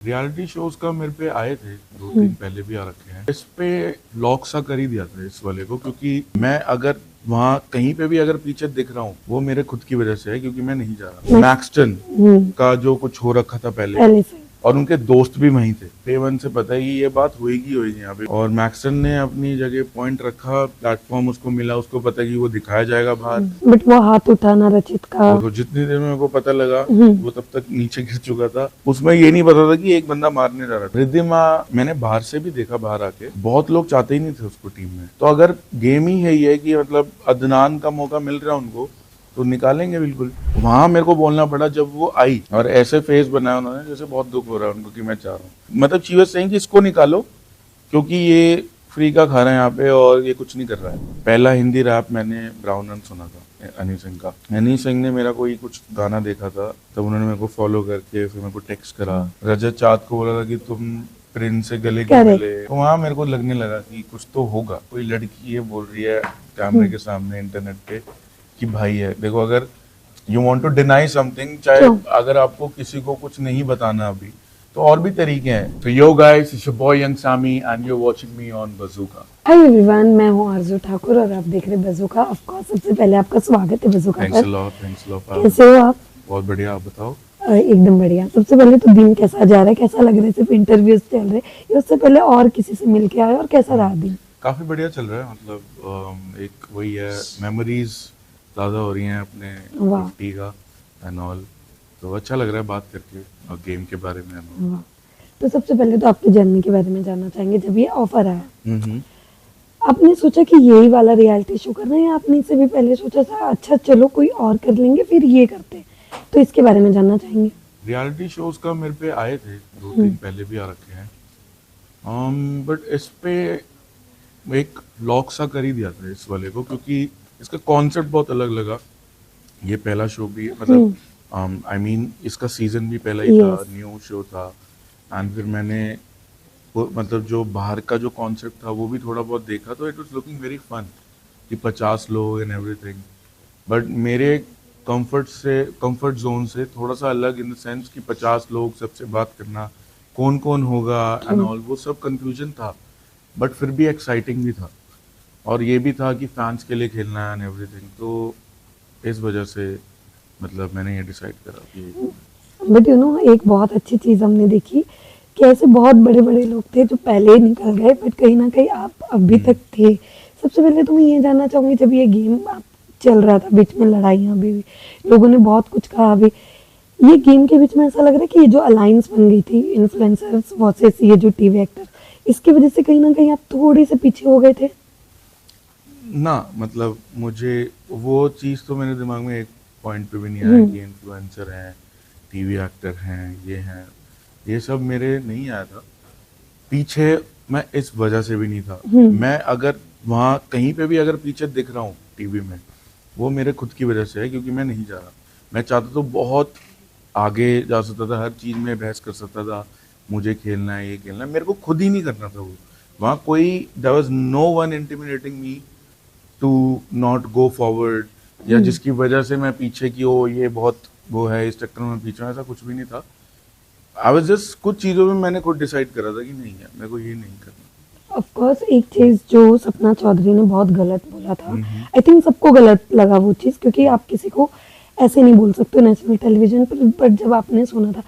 Reality shows का मेरे पे आए थे 2-3 पहले भी आ रखे हैं। इस पे लॉक सा कर ही दिया था इस वाले को, क्योंकि मैं अगर वहाँ कहीं पे भी अगर पीछे दिख रहा हूँ वो मेरे खुद की वजह से है, क्योंकि मैं नहीं जा रहा। मैक्सटन का जो कुछ हो रखा था पहले से और उनके दोस्त भी वहीं थे। पेवन से पता है कि ये बात होएगी होएगी यहाँ पे, और मैक्सन ने अपनी जगह पॉइंट रखा, प्लेटफॉर्म उसको मिला, उसको पता कि वो दिखाया जाएगा बाहर। बट वो हाथ उठाना रचित का, वो तो जितनी देर में मेरे को पता लगा वो तब तक नीचे गिर चुका था। उसमें ये नहीं पता था कि एक बंदा मारने जा रहा था। रिद्धिमा मैंने बाहर से भी देखा, बाहर आके बहुत लोग चाहते ही नहीं थे उसको टीम में। तो अगर गेम ही है ये कि मतलब अदनान का मौका मिल रहा है उनको तो निकालेंगे बिल्कुल। वहां मेरे को बोलना पड़ा जब वो आई और ऐसे फेस बनाया उन्होंने जैसे बहुत दुख हो रहा है उनको कि मैं चाह रहा हूँ। मतलब शी वाज सेइंग कि इसको निकालो क्योंकि ये फ्री का खा रहा है यहाँ पे और ये कुछ नहीं कर रहा है। पहला हिंदी रैप मैंने ब्राउन रन सुना था हनी सिंह का। हनी सिंह ने मेरा कोई कुछ गाना देखा था, तब उन्होंने मेरे को फॉलो करके फिर मेरे को टेक्स्ट करा। रजत चाँद को बोला था कि तुम प्रिंस से गले क्यों मिले। तो वहाँ मेरे को लगने लगा कि कुछ तो होगा। कोई लड़की ये बोल रही है कैमरे के सामने इंटरनेट पे कि भाई है देखो, अगर you want to deny something, चाहे अगर आपको किसी को कुछ नहीं बताना अभी, तो और भी तरीके हैं। तो yo guys, it's your boy young Sami and you are watching me on Bazooka. Hi everyone, मैं हूँ आरजू ठाकुर और आप देख रहे हैं बज़ूका। ऑफ कोर्स सबसे पहले आपका स्वागत है बज़ूका थैंक्स अ पर। Lot, thanks a lot. कैसे हो आप? बहुत बढ़िया, आप बताओ। एकदम बढ़िया। सबसे पहले तो दिन कैसा जा रहा है, कैसा लग रहा है? सिर्फ इंटरव्यूज चल रहे या उससे पहले और किसी से मिल के आए और कैसा रहा दिन? काफी बढ़िया चल रहा है। मतलब एक वही है, मेमोरीज ज्यादा हो रही हैं अपने 50 का एंड ऑल। तो अच्छा लग रहा है बात करके और गेम के बारे में and all। वाह। तो सबसे पहले तो आपकी जर्नी के बारे में जानना चाहेंगे। जब ये ऑफर आया, आपने सोचा कि यही वाला रियलिटी शो करना है या आपने इससे भी पहले सोचा था अच्छा चलो कोई और कर लेंगे फिर ये करते? तो इसके बारे में जानना चाहेंगे। रियलिटी शोज का मेरे पे आए थे 2-3 पहले भी आ रखे हैं, बट इस पे एक लॉक सा कर ही दिया था इस वाले को, क्योंकि इसका कॉन्सेप्ट बहुत अलग लगा। ये पहला शो भी मतलब आई मीन इसका सीजन भी पहला ही था, न्यू शो था। एंड फिर मैंने मतलब जो बाहर का जो कॉन्सेप्ट था वो भी थोड़ा बहुत देखा, तो it was looking very fun कि 50 लोग एंड एवरीथिंग। बट मेरे कंफर्ट जोन से थोड़ा सा अलग इन द सेंस कि 50 लोग सबसे बात करना, कौन कौन होगा एंड ऑल, वो सब कंफ्यूजन था। बट फिर भी एक्साइटिंग भी था और ये भी था कि फैंस के लिए खेलना है एंड एवरीथिंग। तो इस वजह से मतलब मैंने ये डिसाइड करा कि बट यू नो एक बहुत अच्छी चीज हमने देखी कि ऐसे बहुत बड़े बड़े लोग थे जो पहले ही निकल गए, बट कहीं ना कहीं आप अभी तक थे। सबसे पहले तो मैं ये जानना चाहूंगी, जब ये गेम आप चल रहा था, बीच में लड़ाइयाँ भी हुई, लोगों ने बहुत कुछ कहा भी, ये गेम के बीच में ऐसा लग रहा है कि ये जो अलायंस बन गई थी इन्फ्लुएंसर्स वर्सेस ये जो टीवी एक्टर, इसकी वजह से कहीं ना कहीं आप थोड़े से पीछे हो गए थे ना। मतलब मुझे वो चीज़ तो मेरे दिमाग में एक पॉइंट पे भी नहीं आया कि इन्फ्लुएंसर हैं, टीवी एक्टर हैं, ये हैं, ये सब मेरे नहीं आया था पीछे। मैं इस वजह से भी नहीं था। मैं अगर वहाँ कहीं पे भी अगर पीछे दिख रहा हूँ टीवी में, वो मेरे खुद की वजह से है, क्योंकि मैं नहीं जा रहा। मैं चाहता तो बहुत आगे जा सकता था, हर चीज़ में बहस कर सकता था, मुझे खेलना है, ये खेलना है, मेरे को खुद ही नहीं करना था वो। वहाँ कोई there was no one intimidating me to not go forward, या जिसकी वजह से मैं पीछे की ओ ये बहुत वो है इस चक्कर में पीछे, ऐसा कुछ भी नहीं था। आई वाज जस्ट कुछ चीज़ों में मैंने खुद डिसाइड करा था कि नहीं है, मेरे को ये नहीं करना। ऑफ कोर्स एक चीज जो सपना चौधरी ने बहुत गलत बोला था, आई थिंक सबको गलत लगा वो चीज, क्योंकि आप किसी को ऐसे नहीं बोल सकते नेशनल टेलीविजन पर। बट जब आपने सुना था,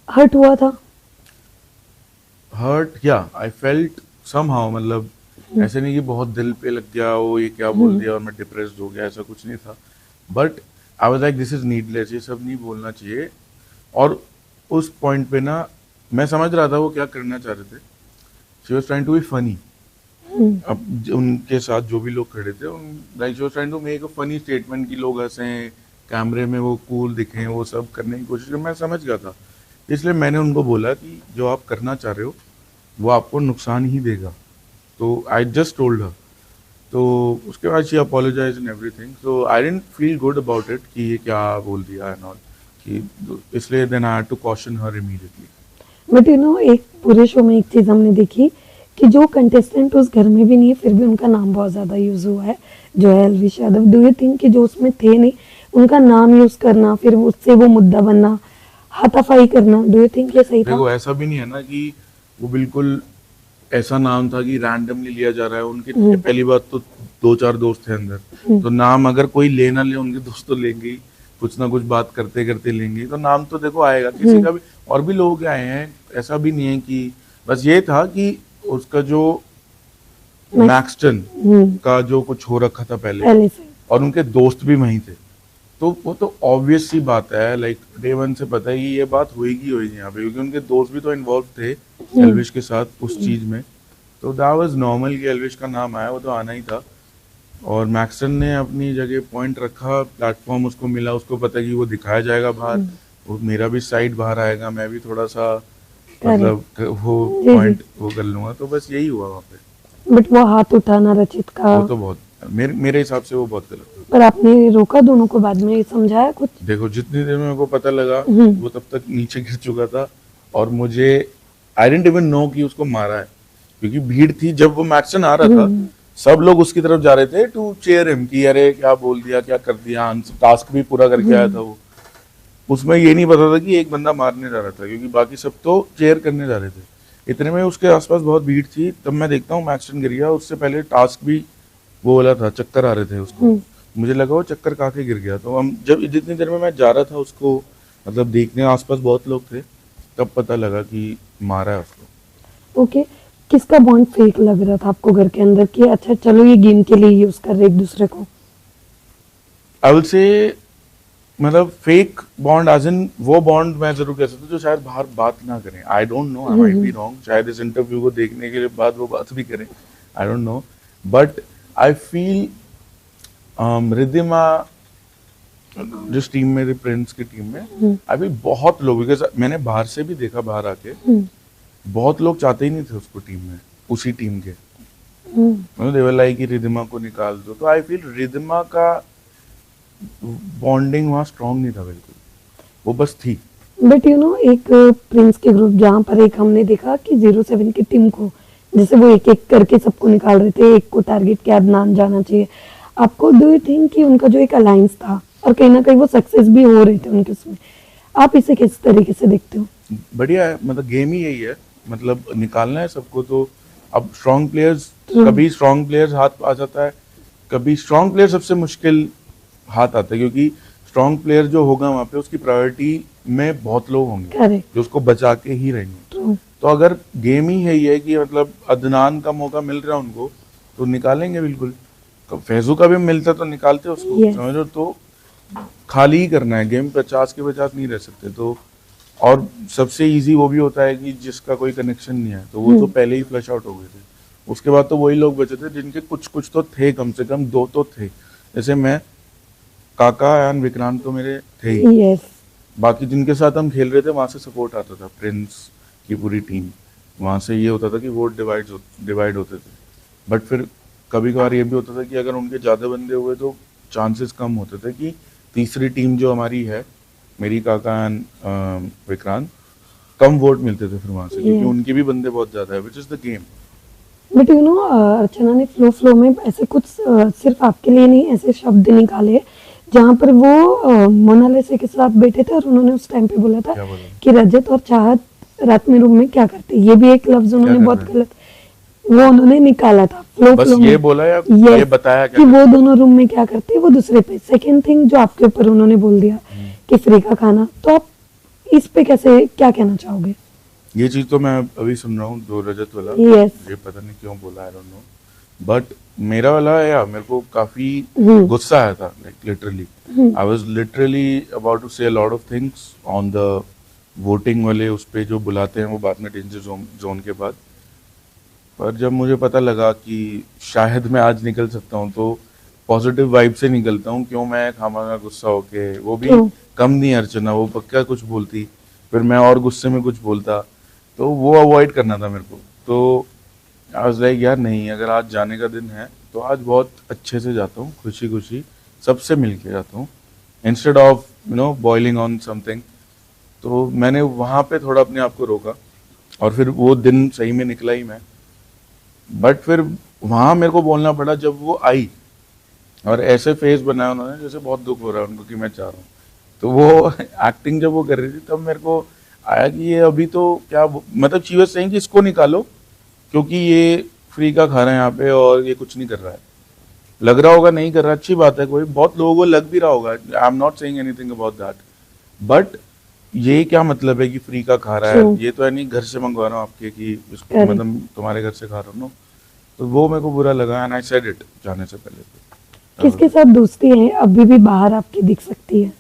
हर्ट हुआ था? हर्ट या आई फेल्ट समहाउ, मतलब ऐसे नहीं कि बहुत दिल पे लग गया वो ये क्या बोल दिया और मैं डिप्रेस्ड हो गया, ऐसा कुछ नहीं था। But I was like this is needless, ये सब नहीं बोलना चाहिए। और उस पॉइंट पे ना मैं समझ रहा था वो क्या करना चाह रहे थे। She was trying to be funny. अब उनके साथ जो भी लोग खड़े थे, like she was trying to make a funny statement कि लोग हंसें, कैमरे में वो कूल दिखें, वो सब करने की कोशिश कर। मैं समझ गया था, इसलिए मैंने उनको बोला कि जो आप करना चाह रहे हो वो आपको नुकसान ही देगा। तो आई जस्ट टोल्ड हर। तो उसके बाद she apologize and everything, so I didn't feel good about it कि ये क्या बोल दिया एंड ऑल, कि इसलिए then I had to caution her immediately. But you know एक पूरे शो में एक चीज हमने देखी कि जो कंटेस्टेंट उस घर में भी नहीं है फिर भी उनका नाम बहुत ज्यादा यूज हुआ है, जो है Elvish Yadav. Do you think कि जो उसमें थे नहीं उनका नाम यूज करना, फिर उससे वो मुद्दा बनना, हाथापाई करना, डू यू थिंक ये सही था? देखो ऐसा भी नहीं है ना कि वो बिल्कुल ऐसा नाम था कि रैंडमली लिया जा रहा है। उनके पहली बात तो दो चार दोस्त थे अंदर, तो नाम अगर कोई ले ना ले, उनके दोस्त तो लेंगे ही, कुछ ना कुछ बात करते करते लेंगे, तो नाम तो देखो आएगा किसी का भी। और भी लोग आए हैं, ऐसा भी नहीं है कि बस ये था कि उसका जो मैक्सटन का जो कुछ हो रखा था पहले से। और उनके दोस्त भी वहीं थे, तो वो तो ऑब्वियस सी बात है, लाइक डे वन से पता है कि ये बात होएगी होएगी यहाँ पे, क्योंकि उनके दोस्त भी तो इन्वॉल्व थे एल्विश के साथ उस चीज में। तो दैट वाज नॉर्मल कि एल्विश का नाम आया, वो तो आना ही था। और मैक्सन ने अपनी जगह पॉइंट रखा, प्लेटफॉर्म उसको मिला, उसको पता है कि वो दिखाया जाएगा बाहर, वो मेरा भी साइड बाहर आएगा, मैं भी थोड़ा सा मतलब वो पॉइंट वो कर लूंगा, तो बस यही हुआ वहाँ पे। बट वो हाथ उठाना रचित का, वो तो बहुत मेरे हिसाब से वो बहुत गलत था। पर आपने रोका दोनों को, बाद में समझाया कुछ? देखो जितनी देर में मेरे को पता लगा वो तब तक नीचे गिर चुका था, और मुझे आई डिडंट इवन नो कि उसको मारा है, क्योंकि भीड़ थी। जब वो मैक्सन आ रहा था सब लोग उसकी तरफ जा रहे थे टू चेयर हिम कि अरे क्या बोल दिया, क्या कर दिया, टास्क भी पूरा करके आया था वो। उसमें ये नहीं पता था कि एक बंदा मारने जा रहा था, क्योंकि बाकी सब तो चेयर करने जा रहे थे। इतने में उसके आसपास बहुत भीड़ थी, तब मैं देखता हूँ मैक्सन गिर गया। उससे पहले टास्क भी वो वाला था, चक्कर आ रहे थे उसको, मुझे लगा वो चक्कर खा के गिर गया। तो हम जब जितनी देर में मैं जा रहा था उसको मतलब देखने, आसपास बहुत लोग थे, तब पता लगा कि मारा है उसको। ओके, किसका बॉन्ड फेक लग रहा था आपको घर के अंदर कि अच्छा चलो ये गेम के लिए यूज कर रहे एक दूसरे को? आई विल से मतलब फेक बॉन्ड एज इन वो बॉन्ड मैं जरूर कह सकता हूँ जो शायद बाहर बात ना करें। आई don't no, I might be wrong, शायद इस इंटरव्यू को देखने के बाद वो बात भी करें, आई don't no. But I feel Riddhima जिस टीम में थी, प्रिंस की टीम में, अभी बहुत लोग, बिकॉज मैंने बाहर से भी देखा, बाहर आके बहुत लोग चाहते ही नहीं थे उसको टीम में, उसी टीम के। मतलब दे वर लाइक कि रिद्धिमा को निकाल दो। तो आई फील रिद्धिमा का बॉन्डिंग वहाँ स्ट्रांग नहीं था बिल्कुल, वो बस थी। बट यू नो एक प्रिंस के ग्रुप जहाँ पर एक हमने देखा कि 07 की टीम को जैसे वो एक एक करके सबको निकाल रहे थे, एक को टारगेट किया अदनान जाना चाहिए, आपको डू यू थिंक कि उनका जो एक अलायंस था और कहीं ना कहीं वो सक्सेस भी हो रहे थे उनके उसमें, आप इसे किस तरीके से देखते हो? बढ़िया है, मतलब गेम ही यही है, मतलब निकालना है सबको। तो अब स्ट्रॉन्ग प्लेयर्स, कभी स्ट्रॉन्ग प्लेयर्स हाथ आ जाता है, कभी स्ट्रॉन्ग प्लेयर सबसे मुश्किल हाथ आता है, क्योंकि स्ट्रॉन्ग प्लेयर जो होगा वहाँ पे उसकी प्रायोरिटी में बहुत लोग होंगे जो उसको बचा के ही रहेंगे। तो अगर गेम ही है कि मतलब अदनान का मौका मिल रहा है उनको, तो निकालेंगे बिल्कुल। फैजू का भी मिलता तो निकालते उसको, समझो। तो खाली ही करना है गेम, 50 के 50 नहीं रह सकते। तो और सबसे इजी वो भी होता है कि जिसका कोई कनेक्शन नहीं है, तो वो तो पहले ही फ्लश आउट हो गए थे। उसके बाद तो वही लोग बचे थे जिनके कुछ कुछ तो थे, कम से कम 2 तो थे। जैसे मैं, काका एंड विक्रांत तो मेरे थे ही। बाकी जिनके साथ हम खेल रहे थे वहां से सपोर्ट आता था, प्रिंस की पूरी टीम, वहां से ये होता था कि वोट डिवाइड होते थे। बट फिर कभी कभार ये भी होता था कि अगर उनके ज़्यादा बंदे हुए तो चांसेस कम होते थे कि तीसरी टीम जो हमारी है, मेरी काका एंड विक्रांत, कम वोट मिलते थे फिर वहां से, क्योंकि उनके भी बंदे बहुत ज़्यादा है, which is the game. But you know Archana ने फ्लो में ऐसे कुछ सिर्फ आपके लिए नहीं ऐसे शब्द निकाले जहाँ पर वो मोनालिसा के साथ बैठे थे और उन्होंने उस टाइम पे बोला था कि रजत और चाहत रात में रूम में क्या करते, ये भी एक लफ्ज उन्होंने बहुत गलत वो उन्होंने निकाला था बस फ्लो ये में। बोला या ये बताया क्या कि वो दोनों रूम में क्या करते, वो दूसरे पे। सेकंड थिंग जो आपके ऊपर उन्होंने बोल दिया कि फ्री का खाना, तो आप इस पे कैसे क्या कहना चाहोगे? ये चीज तो मैं अभी सुन रहा हूँ, जो रजत वाला, ये पता नहीं क्यों बोला, आई डोंट नो। बट मेरा वाला या मेरे को काफी गुस्सा आया था, like literally I was literally about to say a lot of things on the voting वाले उस पे जो बुलाते हैं वो बाद में डेंजर जोन के बाद। पर जब मुझे पता लगा कि शायद मैं आज निकल सकता हूँ, तो पॉजिटिव वाइब से निकलता हूँ, क्यों मैं खामांगा गुस्सा होके। वो भी कम नहीं अर्चना, वो पक्का कुछ बोलती, फिर मैं और गुस्से में कुछ बोलता, तो वो अवॉइड करना था मेरे को। तो आई वाज लाइक यार नहीं, अगर आज जाने का दिन है तो आज बहुत अच्छे से जाता हूँ, खुशी खुशी सबसे मिल के जाता हूँ, instead of boiling on something. तो मैंने वहाँ पे थोड़ा अपने आप को रोका, और फिर वो दिन सही में निकला ही मैं। बट फिर वहाँ मेरे को बोलना पड़ा जब वो आई और ऐसे फेस बनाया उन्होंने जैसे बहुत दुख हो रहा है उनको कि मैं चाह रहा हूँ, तो वो एक्टिंग जब वो कर रही थी तब मेरे को आया कि ये अभी तो क्या मतलब शी वाज सेइंग कि इसको निकालो क्योंकि ये फ्री का खा रहा है यहाँ पे और ये कुछ नहीं कर रहा है। लग रहा होगा नहीं कर रहा, अच्छी बात है, कोई बहुत लोगों को लग भी रहा होगा, I am not saying anything about that, but ये क्या मतलब है कि फ्री का खा रहा है, True. ये तो है नहीं घर से मंगवा रहा हूँ आपके कि इसको Correct. मतलब तुम्हारे घर से खा रहा हूँ ना। तो वो मेरे को बुरा लगा एंड आई सेड इट जाने से पहले। तो किसके साथ दोस्ती है अभी भी बाहर आपकी दिख सकती है?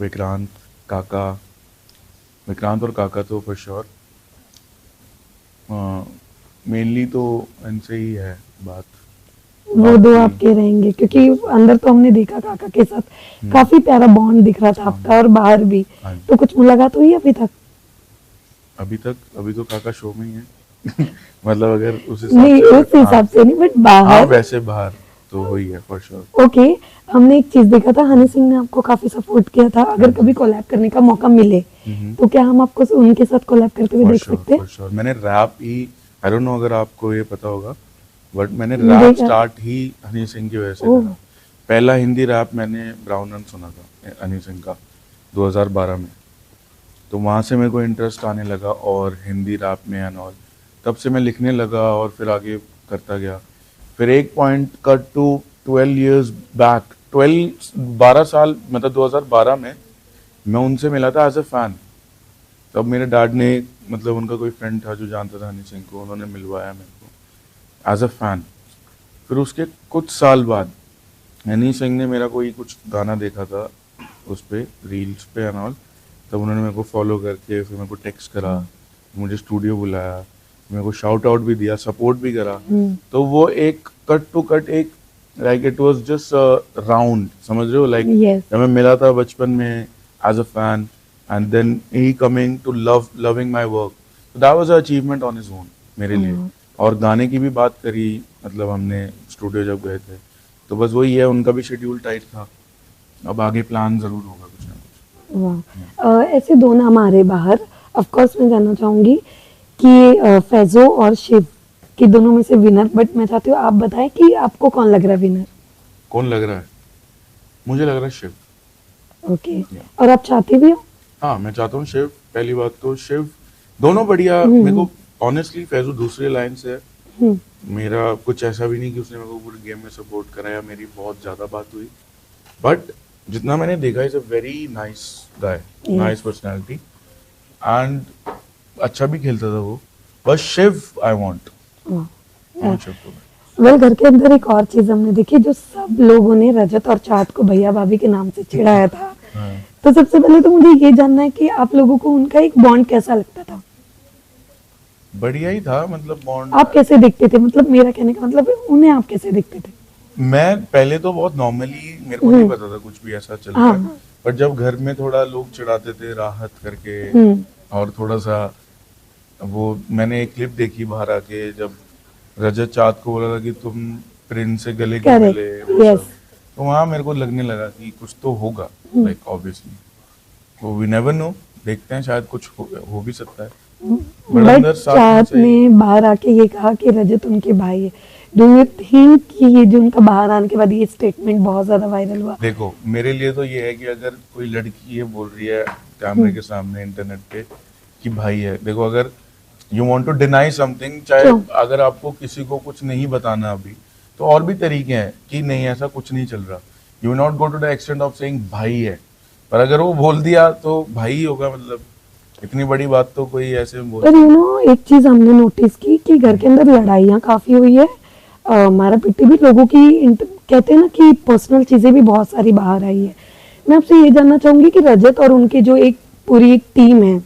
विक्रांत, काका, विक्रांत और काका तो फॉर श्योर, मेनली तो इनसे ही है बात। वो दो बाकी- आपके रहेंगे क्योंकि अंदर तो हमने देखा काका के साथ काफी प्यारा बॉन्ड दिख रहा था आपका और बाहर भी। हाँ जी। तो कुछ मुलाकात हुई अभी तक? अभी तो काका शो में ही है मतलब अगर उस नहीं से उस हिसाब से नहीं बट हाँ बाहर। वैसे बाहर तो हुई है फॉर श्योर। ओके, हमने एक चीज देखा था, हनी सिंह ने आपको काफी सपोर्ट किया था। अगर कभी कोलैब करने का मौका मिले तो क्या हम आपको उनके साथ कोलैब करते हुए देख सकते हैं? फॉर श्योर मैंने रैप ही, आई डोंट नो अगर आपको ये पता होगा, बट मैंने देखा। रैप स्टार्ट ही हनी सिंह की वजह से ओह। करा। पहला हिंदी रैप मैंने ब्राउन रन सुना था हनी सिंह का 2012 में, तो वहाँ से मेरे को इंटरेस्ट आने लगा और हिंदी रैप में एंड ऑल, तब से मैं लिखने लगा और फिर आगे करता गया। फिर एक point cut to 12 years back, 12 साल मतलब 2012 में मैं उनसे मिला था एज ए फैन। तब मेरे डैड ने मतलब उनका कोई फ्रेंड था जो जानता था हनी सिंह को, उन्होंने मिलवाया मेरे को एज अ फैन। फिर उसके कुछ साल बाद हनी सिंह ने मेरा कोई कुछ गाना देखा था उस पे रील्स पे एंड ऑल, तब उन्होंने मेरे को फॉलो करके फिर मेरे को टेक्स्ट करा, मुझे स्टूडियो बुलाया, मेरे को शाउट आउट भी दिया, सपोर्ट भी करा। तो वो एक कट टू कट एक like it was just round, समझ रहे हो, लाइक Yes. जब मैं मिला था बचपन में as a fan and then ही coming to loving my work, so that was an achievement on his own मेरे लिए। और गाने की भी बात करी, मतलब हमने स्टूडियो जब गए थे, तो बस वही है, उनका भी शेड्यूल टाइट था, अब आगे प्लान जरूर होगा कुछ ना कुछ। वाह, ऐसे दो नाम आ रहे बाहर। ऑफ कोर्स मैं जानना चाहूंगी कि फैजो और शिव कि दोनों में से विनर, बट मैं चाहती हूँ आप बताएं कि आपको कौन लग रहा है विनर? कौन लग रहा है? मुझे लग रहा है शिव। ओके, और आप चाहते भी हो? हाँ मैं चाहता हूँ शिव। पहली बात तो शिव, दोनों बढ़िया। मेरे को ऑनेस्टली फैजू दूसरे लाइन से है, मेरा कुछ ऐसा भी नहीं कि उसने मेरे को पूरे गेम में सपोर्ट कराया, मेरी बहुत ज्यादा बात हुई, बट जितना मैंने देखा is a very nice guy, nice personality and अच्छा भी खेलता था वो। बस शिव आई वांट शिव को। वेल, घर के अंदर एक और चीज हमने देखी जो सब लोगों ने रजत और चाँद को भैया भाभी के नाम से चिढ़ाया था। हाँ। तो सबसे पहले तो मुझे ये जानना है कि आप लोगों को उनका एक बॉन्ड कैसा लगता था? बढ़िया ही था, मतलब बॉन्ड। आप कैसे दिखते थे? मतलब मेरा कहने का मतलब है, उन्हें आप कैसे दिखते थे? मैं पहले तो बहुत नॉर्मली, मेरे को नहीं पता था कुछ भी ऐसा चलता है, पर जब घर में थोड़ा लोग चिढ़ाते थे राहत करके और थोड़ा सा वो, मैंने एक क्लिप देखी बाहर आके जब रजत चाँद को बोला था कि तुम प्रिंस से गले क्यों Correct, मिले, वो yes. सब। तो वहाँ मेरे को लगने लगा कि कुछ तो होगा, लाइक ऑब्वियसली, वो वी नेवर नो, देखते हैं शायद कुछ हो भी सकता है। But अंदर बट साथ में चाँद सही- ने बाहर आके ये कहा कि रजत उनके भाई है। डू यू थिंक कि ये जो उनका बाहर आने के बाद ये स्टेटमेंट बहुत ज्यादा वायरल हुआ? देखो मेरे लिए तो ये है कि अगर कोई लड़की ये बोल रही है कैमरे के सामने इंटरनेट पे कि भाई है, देखो अगर you want to deny something, चाहे क्यों? अगर आपको किसी को कुछ नहीं बताना अभी, तो और भी तरीके हैं कि नहीं ऐसा कुछ नहीं चल रहा, you not go to the extent of saying भाई है, पर अगर वो बोल दिया तो भाई ही होगा, मतलब इतनी बड़ी बात तो कोई ऐसे बोल। पर यू नो एक चीज हमने नोटिस की कि घर के अंदर लड़ाइयाँ काफी हुई है, मारा पिट्टी भी, लोगों की कहते हैं ना कि पर्सनल चीजें भी बहुत सारी बाहर आई है। मैं आपसे ये जानना चाहूंगी कि रजत और उनकी जो एक पूरी एक टीम है,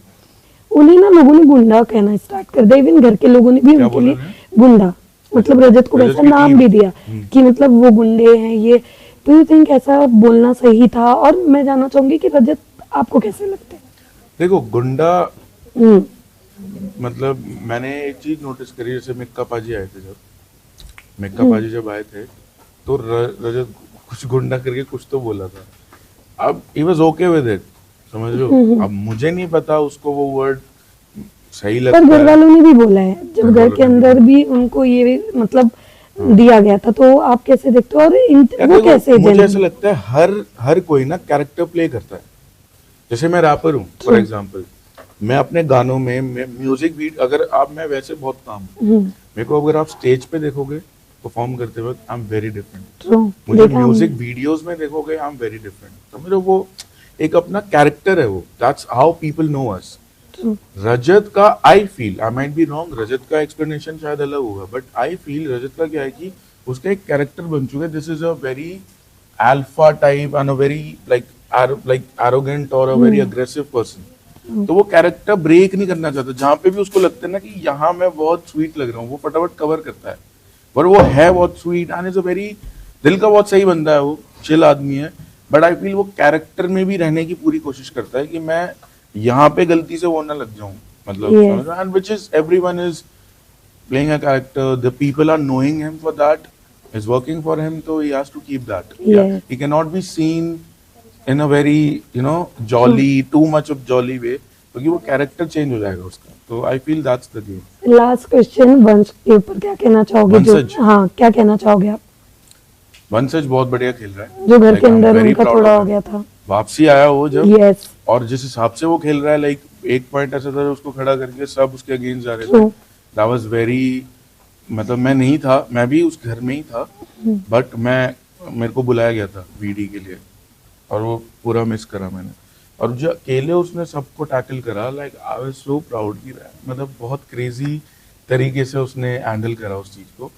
उन्हें ना लोगों ने गुंडा कहना स्टार्ट कर दिया, इवन घर के लोगों ने भी क्या उनके बोल लिए रहे हैं? गुंडा, मतलब रजत को रजत वैसा की नाम टीम। भी दिया कि मतलब वो गुंडे हैं ये। तो यू थिंक ऐसा बोलना सही था? और मैं जानना चाहूंगी कि रजत आपको कैसे लगते हैं? देखो गुंडा, हम्म, मतलब मैंने एक चीज नोटिस करी, जैसे मिक्का पाजी आए थे, जब मिक्का पाजी जब आए थे तो रजत कुछ गुंडा करके कुछ तो बोला था, अब he was okay with it, समझ लो। अब मुझे नहीं पता उसको वो वर्ड सही पर लगता घर है। वालों ने भी बोला है, जब घर घर वालों के ने भी अंदर भी उनको ये मतलब दिया गया था, तो आप कैसे देखते हो? और यार वो देखो, कैसे मुझे genuine? ऐसा लगता है हर कोई ना कैरेक्टर प्ले करता है, जैसे मैं रैपर हूँ फॉर एग्जांपल, मैं अपने गानों में म्यूजिक बीट, अगर आप, मैं वैसे बहुत काम हूँ, मेरे को अगर आप स्टेज पे देखोगे परफॉर्म करते वक्त, I am very different. True, मुझे देखा म्यूजिक हमने। वीडियोस में देखोगे, आई एम वेरी डिफरेंट। तो मेरे वो एक अपना कैरेक्टर है, वो that's how people know us. True, Rajat का I feel, I might be wrong, Rajat का एक्सप्लेनेशन शायद अलग होगा, बट आई फील रजत का क्या है कि उसका एक कैरेक्टर बन चुका है, this is a very alpha type and a very like arrogant और अ वेरी अग्रेसिव पर्सन। तो वो कैरेक्टर ब्रेक नहीं करना चाहता, जहां पे भी उसको लगता है ना कि यहाँ मैं बहुत स्वीट लग रहा हूँ, वो फटाफट कवर करता है। पर वो है बहुत sweet and is a very, दिल का बहुत सही बंदा है, वो चिल आदमी है। बट आई फील वो कैरेक्टर में भी रहने की पूरी कोशिश करता है कि मैं यहाँ पे गलती से वो ना लग जाऊं, मतलब Yes. And which is everyone is playing a character, the people are knowing him for that, is working for him, तो he has to keep that. Yes. He can not be seen in a very jolly, too much of jolly way, क्योंकि वो character change हो जाएगा उसका। तो I feel that's the game. Last question, Vansh के ऊपर क्या कहना चाहोगे? जो वंशज। हाँ, क्या कहना चाहोगे आप? वंशज बहुत बढ़िया खेल रहा है, जो घर Like, के I'm अंदर very उनका proud थोड़ा of हो him. गया था। वापसी आया वो जब, यस, और जिस हिसाब से वो खेल रहा है, लाइक एक पॉइंट ऐसा था उसको खड़ा करके सब उसके अगेंस्ट जा रहे थे, True. दैट वाज वेरी, मतलब मैं नहीं था, मैं भी उस घर में ही था, बट मेरे को बुलाया गया था वीडी के लिए, और वो पूरा मिस करा मैंने। और जो अकेले उसने सबको टैकल करा, like I was so proud की, मतलब बहुत क्रेजी तरीके से उसने हैंडल करा उस चीज को।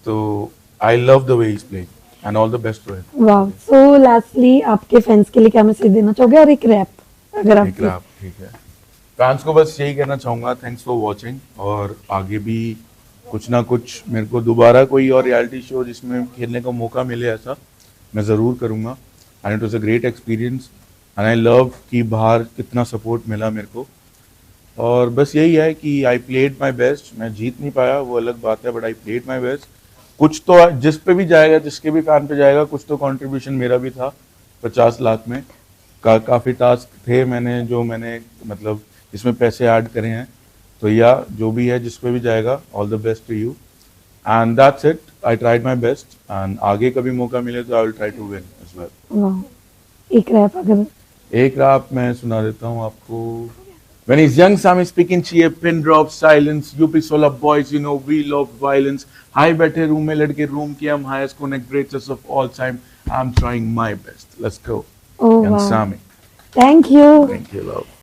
तो I love the way he is playing and all the best to him. वाह। सो लास्टली आपके फैंस के लिए क्या मैसेज देना चाहोगे, और एक रैप अगर आप? एक रैप, ठीक है। फैंस को बस यही कहना चाहूंगा, थैंक्स फॉर वाचिंग, और आगे भी कुछ ना कुछ मेरे को दोबारा कोई और रियलिटी शो जिसमें खेलने का मौका मिले, ऐसा मैं ज़रूर करूँगा। And it was a great experience and I love कि बाहर कितना सपोर्ट मिला मेरे को। और बस यही है कि आई प्लेड माई बेस्ट, मैं जीत नहीं पाया वो अलग बात है, but I played my best. कुछ तो जिस पे भी जाएगा, जिसके भी फैन पे जाएगा, कुछ तो कंट्रीब्यूशन मेरा भी था 50 लाख में। काफ़ी टास्क थे मैंने मतलब इसमें पैसे ऐड करे हैं। तो या जो भी है, जिस पे भी जाएगा, all the best to you and that's it. I tried my best एंड आगे कभी मौका मिले तो I will try to win as well. वाह, एक रैप अगर? एक रात मैं सुना देता हूँ आपको। When he's young, Sam is speaking चाहिए, pin drop silence. UP 16 boys, you know we love violence. High बैठे रूम में लड़के रूम की, हम highest connect greatest of all time. I'm trying my best. Let's go. Oh Young wow, Sammy. Thank you. Thank you, love.